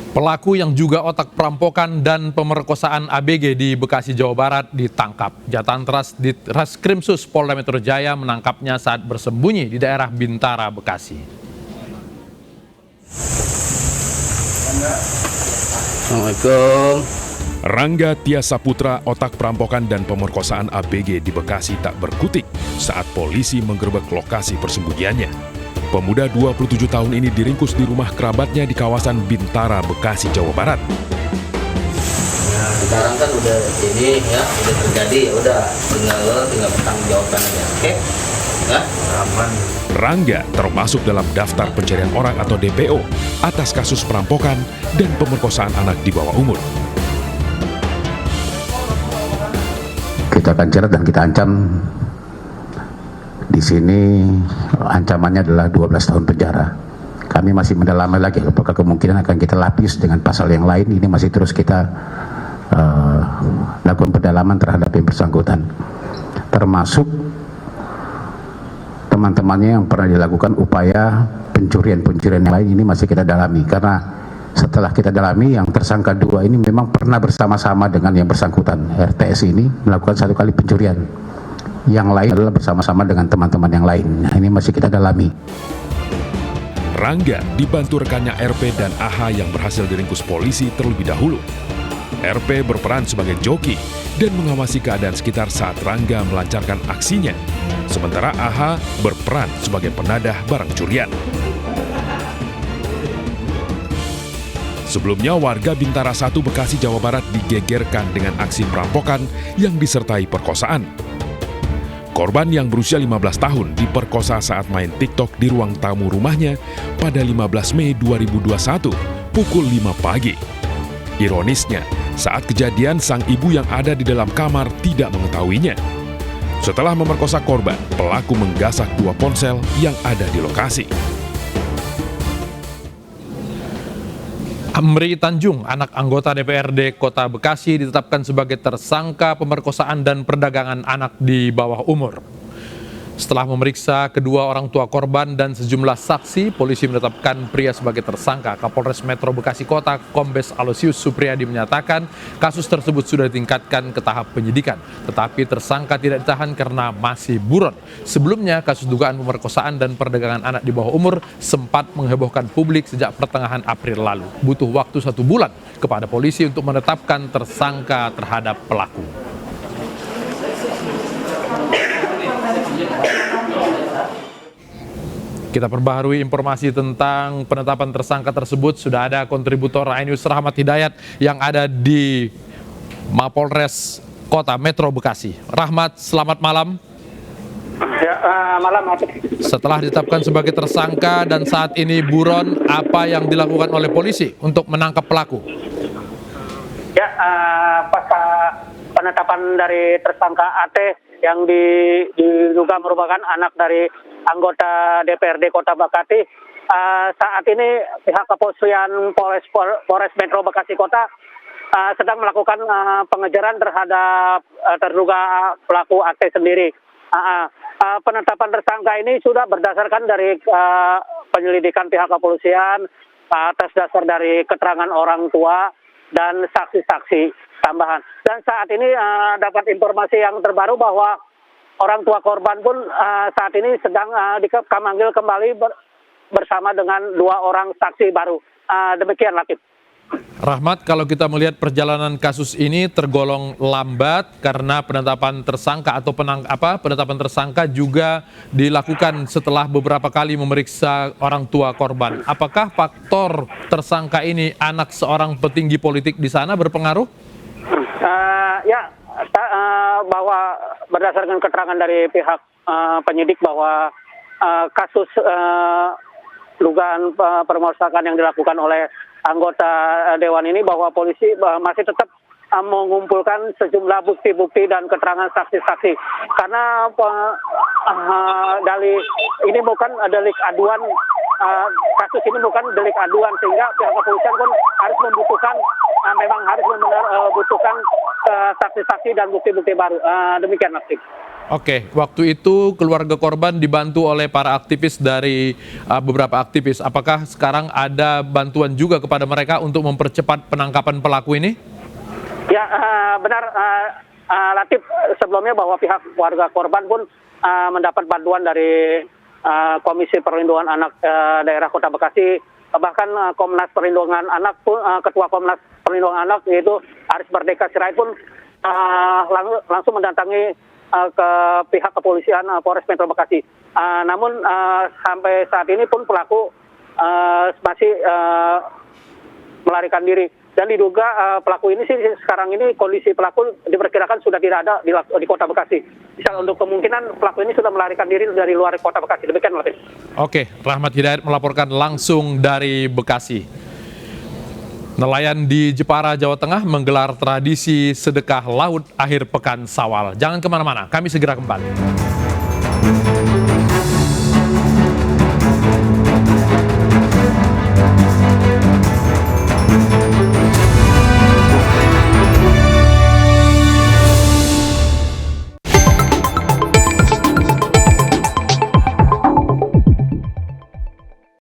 Pelaku yang juga otak perampokan dan pemerkosaan ABG di Bekasi, Jawa Barat ditangkap. Jatan Reskrimsus Polda Metro Jaya menangkapnya saat bersembunyi di daerah Bintara, Bekasi. Assalamualaikum. Rangga Tiasa Putra, otak perampokan dan pemerkosaan ABG di Bekasi tak berkutik saat polisi menggerebek lokasi persembunyiannya. Pemuda 27 tahun ini diringkus di rumah kerabatnya di kawasan Bintara, Bekasi, Jawa Barat. Nah, sekarang kan udah terjadi, ya udah tinggal bertanggung jawabkan aja. Oke? Ya, aman. Rangga termasuk dalam daftar pencarian orang atau DPO atas kasus perampokan dan pemerkosaan anak di bawah umur. Kita akan jerat dan kita ancam. Di sini ancamannya adalah 12 tahun penjara. Kami masih mendalami lagi apakah kemungkinan akan kita lapis dengan pasal yang lain. Ini masih terus kita lakukan pendalaman terhadap yang bersangkutan. Termasuk teman-temannya yang pernah dilakukan upaya pencurian-pencurian yang lain, ini masih kita dalami. Karena setelah kita dalami, yang tersangka 2 ini memang pernah bersama-sama dengan yang bersangkutan. RTS ini melakukan 1 kali pencurian. Yang lain adalah bersama-sama dengan teman-teman yang lain. Nah, ini masih kita dalami. Rangga dibantu rekannya RP dan AH yang berhasil diringkus polisi terlebih dahulu. RP berperan sebagai joki dan mengawasi keadaan sekitar saat Rangga melancarkan aksinya. Sementara AH berperan sebagai penadah barang curian. Sebelumnya warga Bintara 1 Bekasi, Jawa Barat digegerkan dengan aksi perampokan yang disertai perkosaan. Korban yang berusia 15 tahun diperkosa saat main TikTok di ruang tamu rumahnya pada 15 Mei 2021 pukul 5 pagi. Ironisnya, saat kejadian sang ibu yang ada di dalam kamar tidak mengetahuinya. Setelah memerkosa korban, pelaku menggasak 2 ponsel yang ada di lokasi. Amri Tanjung, anak anggota DPRD Kota Bekasi, ditetapkan sebagai tersangka pemerkosaan dan perdagangan anak di bawah umur. Setelah memeriksa kedua orang tua korban dan sejumlah saksi, polisi menetapkan pria sebagai tersangka. Kapolres Metro Bekasi Kota, Kombes Aloysius Supriyadi menyatakan kasus tersebut sudah ditingkatkan ke tahap penyidikan. Tetapi tersangka tidak ditahan karena masih buron. Sebelumnya, kasus dugaan pemerkosaan dan perdagangan anak di bawah umur sempat menghebohkan publik sejak pertengahan April lalu. Butuh waktu 1 bulan kepada polisi untuk menetapkan tersangka terhadap pelaku. Kita perbaharui informasi tentang penetapan tersangka tersebut. Sudah ada kontributor iNews Rahmat Hidayat yang ada di Mapolres Kota Metro Bekasi. Rahmat, selamat malam. Ya, malam. Setelah ditetapkan sebagai tersangka dan saat ini buron, apa yang dilakukan oleh polisi untuk menangkap pelaku? Ya, pasca penetapan dari tersangka AT yang diduga merupakan anak dari anggota DPRD Kota Bekasi, saat ini pihak kepolisian Polres Metro Bekasi Kota sedang melakukan pengejaran terhadap terduga pelaku AT sendiri. Penetapan tersangka ini sudah berdasarkan dari penyelidikan pihak kepolisian atas dasar dari keterangan orang tua dan saksi-saksi tambahan. Dan saat ini dapat informasi yang terbaru bahwa orang tua korban pun saat ini sedang dipanggil kembali bersama dengan 2 orang saksi baru. Demikian, Latif. Rahmat, kalau kita melihat perjalanan kasus ini tergolong lambat karena penetapan tersangka atau penetapan tersangka juga dilakukan setelah beberapa kali memeriksa orang tua korban. Apakah faktor tersangka ini anak seorang petinggi politik di sana berpengaruh? Bahwa berdasarkan keterangan dari pihak penyidik bahwa kasus dugaan pemerkosaan yang dilakukan oleh anggota dewan ini, bahwa polisi masih tetap mengumpulkan sejumlah bukti-bukti dan keterangan saksi-saksi. Karena dari ini bukan delik aduan, kasus ini bukan delik aduan, sehingga pihak kepolisian pun harus membutuhkan membutuhkan saksi-saksi dan bukti-bukti baru. Demikian, Mas. Oke, waktu itu keluarga korban dibantu oleh para aktivis dari beberapa aktivis. Apakah sekarang ada bantuan juga kepada mereka untuk mempercepat penangkapan pelaku ini? Ya, benar, Latif, sebelumnya bahwa pihak keluarga korban pun mendapat bantuan dari Komisi Perlindungan Anak Daerah Kota Bekasi, bahkan Komnas Perlindungan Anak pun, Ketua Komnas Perlindungan Anak yaitu Aris Merdeka Sirait pun langsung mendatangi ke pihak kepolisian Polres Metro Bekasi. Namun sampai saat ini pun pelaku masih melarikan diri. Dan diduga pelaku ini sih sekarang ini kondisi pelaku diperkirakan sudah tidak ada di Kota Bekasi. Misal untuk kemungkinan pelaku ini sudah melarikan diri dari luar Kota Bekasi. Demikian, Latif. Oke, Rahmat Hidayat melaporkan langsung dari Bekasi. Nelayan di Jepara, Jawa Tengah menggelar tradisi sedekah laut akhir pekan Syawal. Jangan kemana-mana, kami segera kembali.